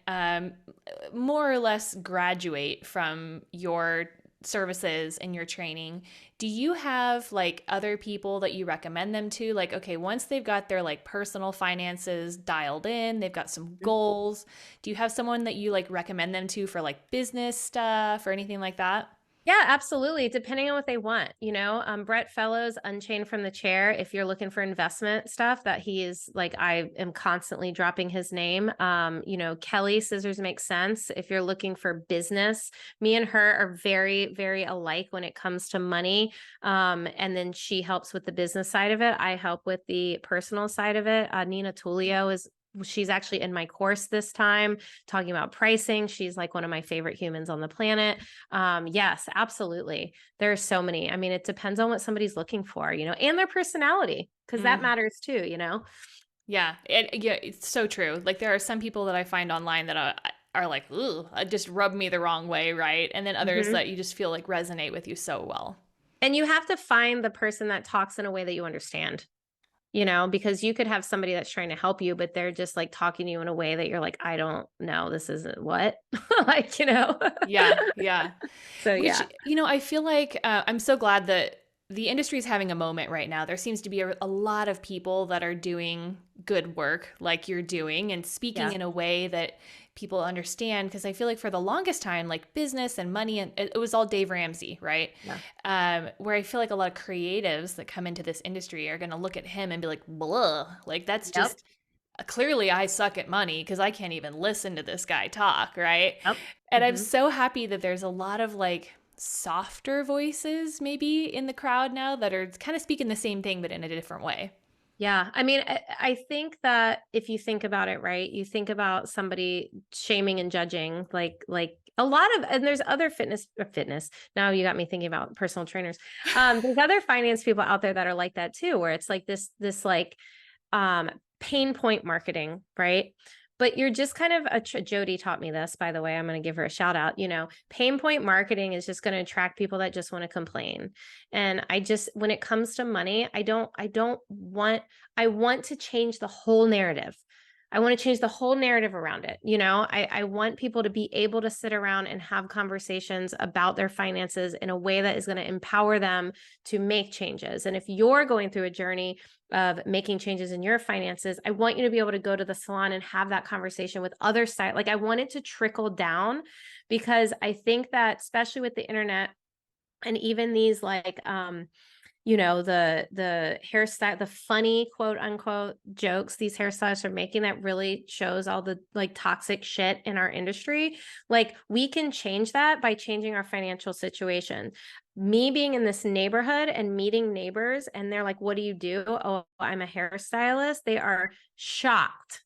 more or less graduate from your services and your training, do you have like other people that you recommend them to? Like, okay, once they've got their like personal finances dialed in, they've got some goals. Do you have someone that you like recommend them to for like business stuff or anything like that? Yeah, absolutely. Depending on what they want, Brett Fellows, Unchained from the Chair. If you're looking for investment stuff, that he is like, I am constantly dropping his name. Kelly Scissors Make Sense. If you're looking for business, me and her are very, very alike when it comes to money. And then she helps with the business side of it. I help with the personal side of it. Nina Tullio she's actually in my course this time talking about pricing. She's like one of my favorite humans on the planet. Yes, absolutely. There's so many. I mean, it depends on what somebody's looking for, and their personality, because that matters too, Yeah, it's so true. Like there are some people that I find online that are like, ooh, just rub me the wrong way, right? And then others that you just feel like resonate with you so well. And you have to find the person that talks in a way that you understand. Because you could have somebody that's trying to help you, but they're just like talking to you in a way that you're like, I don't know, this isn't what, like, Yeah. So, Which, yeah. I feel like I'm so glad that the industry is having a moment right now. There seems to be a lot of people that are doing good work like you're doing and speaking in a way that people understand, because I feel like for the longest time, like business and money, and it was all Dave Ramsey, right? Yeah. Where I feel like a lot of creatives that come into this industry are going to look at him and be like, blah, like that's Yep. just clearly I suck at money because I can't even listen to this guy talk, right? Yep. And I'm so happy that there's a lot of like softer voices maybe in the crowd now that are kind of speaking the same thing, but in a different way. Yeah. I mean, I think that if you think about it, right, you think about somebody shaming and judging, like a lot of, and there's other fitness. Now you got me thinking about personal trainers. There's other finance people out there that are like that too, where it's like this like, pain point marketing, right? But you're just kind of Jody taught me this, by the way. I'm going to give her a shout out. Pain point marketing is just going to attract people that just want to complain. And when it comes to money, I want to change the whole narrative. I want to change the whole narrative around it. I want people to be able to sit around and have conversations about their finances in a way that is going to empower them to make changes. And if you're going through a journey of making changes in your finances, I want you to be able to go to the salon and have that conversation with other stylists. Like I want it to trickle down, because I think that especially with the internet and even these like, the hairstyle, the funny quote unquote jokes these hairstylists are making that really shows all the like toxic shit in our industry. Like we can change that by changing our financial situation. Me being in this neighborhood and meeting neighbors and they're like, what do you do? Oh, I'm a hairstylist. They are shocked.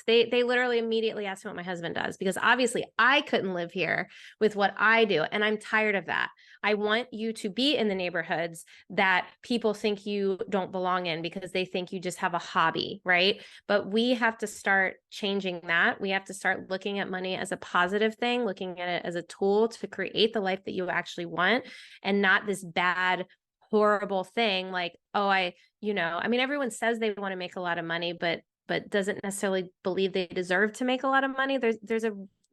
They literally immediately ask me what my husband does, because obviously I couldn't live here with what I do. And I'm tired of that. I want you to be in the neighborhoods that people think you don't belong in because they think you just have a hobby, right? But we have to start changing that. We have to start looking at money as a positive thing, looking at it as a tool to create the life that you actually want, and not this bad, horrible thing like, I mean, everyone says they want to make a lot of money, but doesn't necessarily believe they deserve to make a lot of money. There's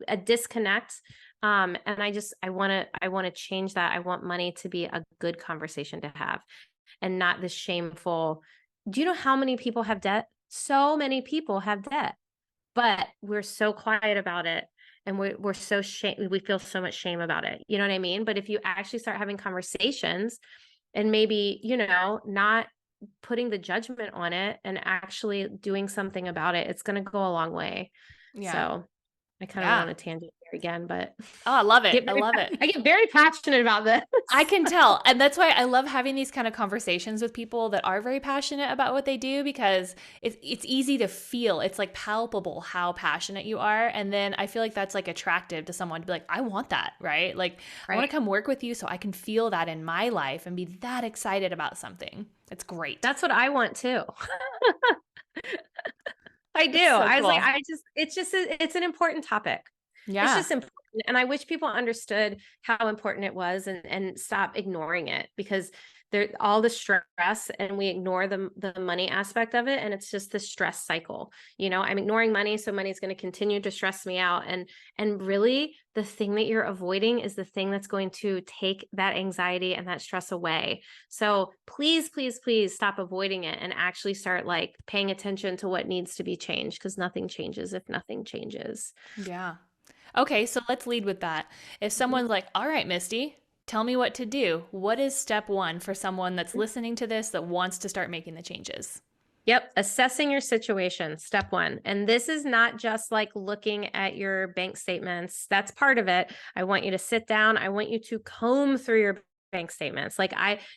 a disconnect. And I want to change that. I want money to be a good conversation to have and not this shameful. Do you know how many people have debt? So many people have debt, but we're so quiet about it. And we're so we feel so much shame about it. You know what I mean? But if you actually start having conversations and maybe, not putting the judgment on it and actually doing something about it, it's going to go a long way. Yeah. So I kind of went on a tangent here again, but I love it. I love it. I get very passionate about this. I can tell. And that's why I love having these kind of conversations with people that are very passionate about what they do, because it's easy to feel. It's like palpable how passionate you are. And then I feel like that's like attractive to someone to be like, I want that, right? Like I want to come work with you so I can feel that in my life and be that excited about something. It's great. That's what I want too. I do. So I was cool. like, it's an important topic. Yeah. It's just important. And I wish people understood how important it was and stop ignoring it, because all the stress and we ignore the money aspect of it. And it's just the stress cycle. I'm ignoring money. So money is going to continue to stress me out. And really the thing that you're avoiding is the thing that's going to take that anxiety and that stress away. So please, please, please stop avoiding it and actually start like paying attention to what needs to be changed, because nothing changes if nothing changes. Yeah. Okay. So let's lead with that. If someone's like, all right, Misty, tell me what to do. What is step one for someone that's listening to this that wants to start making the changes? Yep. Assessing your situation. Step one. And this is not just like looking at your bank statements. That's part of it. I want you to sit down. I want you to comb through your bank statements.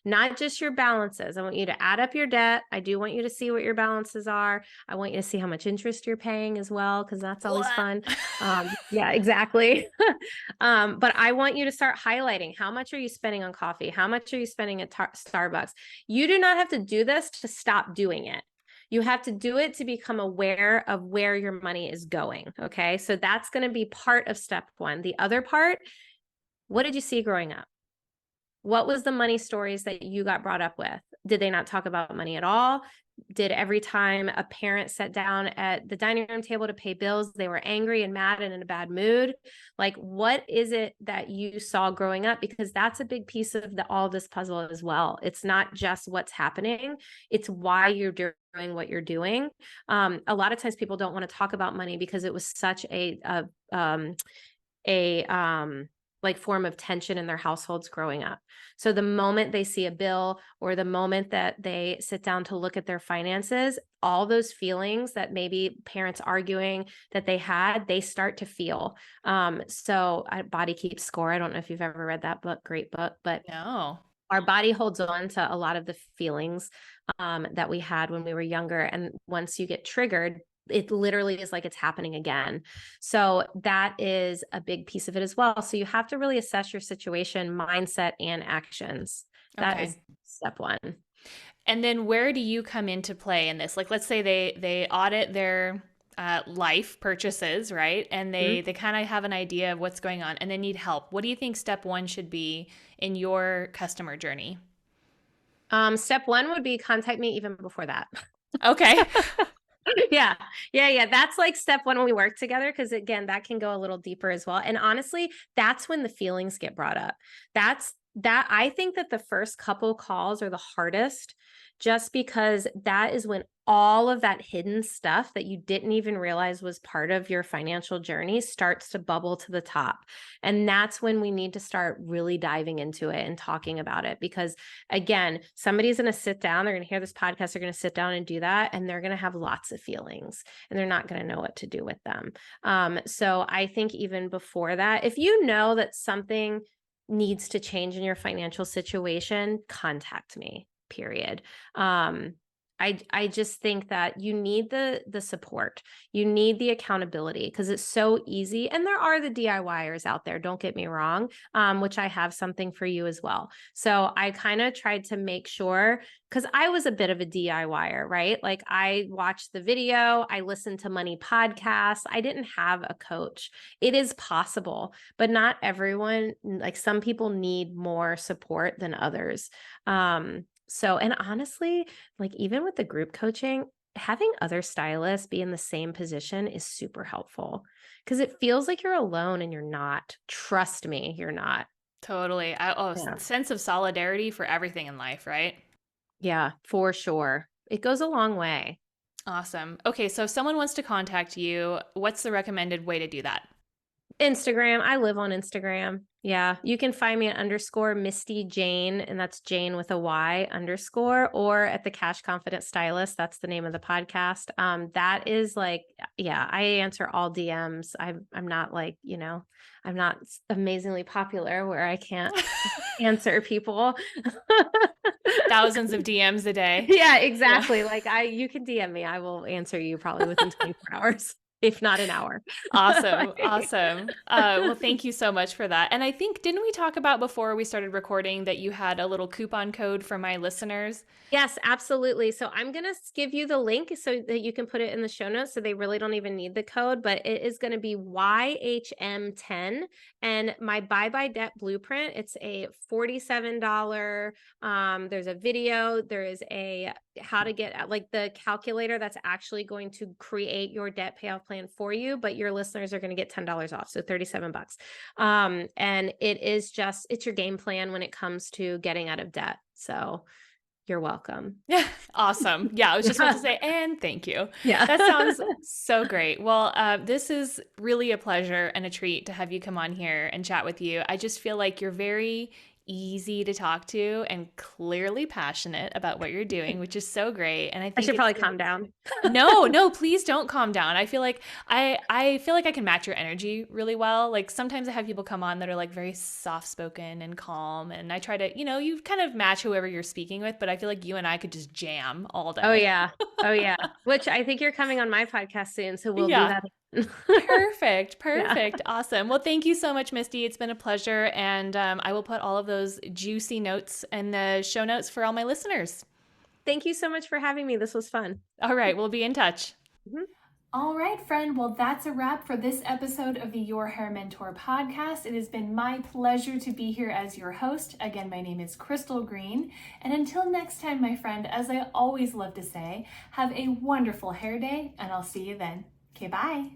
Not just your balances. I want you to add up your debt. I do want you to see what your balances are. I want you to see how much interest you're paying as well, because that's always fun. Yeah, exactly. But I want you to start highlighting, how much are you spending on coffee? How much are you spending at Starbucks? You do not have to do this to stop doing it. You have to do it to become aware of where your money is going. Okay. So that's going to be part of step one. The other part, what did you see growing up? What was the money stories that you got brought up with? Did they not talk about money at all? did every time a parent sat down at the dining room table to pay bills, they were angry and mad and in a bad mood. Like, what is it that you saw growing up? Because that's a big piece of all this puzzle as well. It's not just what's happening, it's why you're doing what you're doing. A lot of times people don't want to talk about money because it was such a like form of tension in their households growing up. So the moment they see a bill or the moment that they sit down to look at their finances, all those feelings that maybe parents arguing that they had, they start to feel. So Body Keeps Score. I don't know if you've ever read that book, great book, but No. our body holds on to a lot of the feelings that we had when we were younger. And once you get triggered, it literally is like it's happening again. So that is a big piece of it as well. So you have to really assess your situation, mindset, and actions. That is step one. And then where do you come into play in this? Like, let's say they audit their life purchases, right? And they kind of have an idea of what's going on and they need help. What do you think step one should be in your customer journey? Step one would be contact me even before that. Okay. Yeah. That's like step one when we work together. Cause again, that can go a little deeper as well. And honestly, that's when the feelings get brought up. I think that the first couple calls are the hardest just because that is when all of that hidden stuff that you didn't even realize was part of your financial journey starts to bubble to the top. And that's when we need to start really diving into it and talking about it. Because again, somebody's going to sit down, they're going to hear this podcast, they're going to sit down and do that. And they're going to have lots of feelings and they're not going to know what to do with them. So I think even before that, if you know that something needs to change in your financial situation, contact me, period. I just think that you need the support. You need the accountability because it's so easy. And there are the DIYers out there, don't get me wrong, which I have something for you as well. So I kind of tried to make sure, because I was a bit of a DIYer, right? Like I watched the video, I listened to money podcasts. I didn't have a coach. It is possible, but not everyone, like some people need more support than others. So, and honestly, like even with the group coaching, having other stylists be in the same position is super helpful because it feels like you're alone and you're not. Trust me, you're not. Totally. Sense of solidarity for everything in life, right? Yeah, for sure. It goes a long way. Awesome. Okay, so if someone wants to contact you, what's the recommended way to do that? Instagram. I live on Instagram. Yeah. You can find me at _Misty Jayne, and that's Jane with a Y _, or at the Cash Confident Stylist. That's the name of the podcast. That is like, yeah, I answer all DMs. I'm not like, I'm not amazingly popular where I can't answer people. Thousands of DMs a day. Yeah, exactly. Yeah. Like you can DM me. I will answer you probably within 24 hours. If not an hour. Awesome. Awesome. Well, thank you so much for that. And I think, didn't we talk about before we started recording that you had a little coupon code for my listeners? Yes, absolutely. So I'm going to give you the link so that you can put it in the show notes. So they really don't even need the code, but it is going to be YHM10 and my Bye Debt Blueprint. It's a $47. There's a video. There is a how to get like the calculator that's actually going to create your debt payoff plan for you, but your listeners are going to get $10 off. So $37. And it is it's your game plan when it comes to getting out of debt. So you're welcome. Yeah. Awesome. Yeah. I was just about to say, and thank you. Yeah. That sounds so great. Well, this is really a pleasure and a treat to have you come on here and chat with you. I just feel like you're very easy to talk to and clearly passionate about what you're doing, which is so great. And I think I should probably calm down. No, please don't calm down. I feel like I feel like I can match your energy really well. Like sometimes I have people come on that are like very soft spoken and calm, and I try to, you kind of match whoever you're speaking with, but I feel like you and I could just jam all day. Oh yeah. Which I think you're coming on my podcast soon, so we'll do that. Perfect. Yeah. Awesome. Well, thank you so much, Misty. It's been a pleasure. And I will put all of those juicy notes in the show notes for all my listeners. Thank you so much for having me. This was fun. All right. We'll be in touch. Mm-hmm. All right, friend. Well, that's a wrap for this episode of the Your Hair Mentor podcast. It has been my pleasure to be here as your host. Again, my name is Crystal Green. And until next time, my friend, as I always love to say, have a wonderful hair day, and I'll see you then. Okay, bye.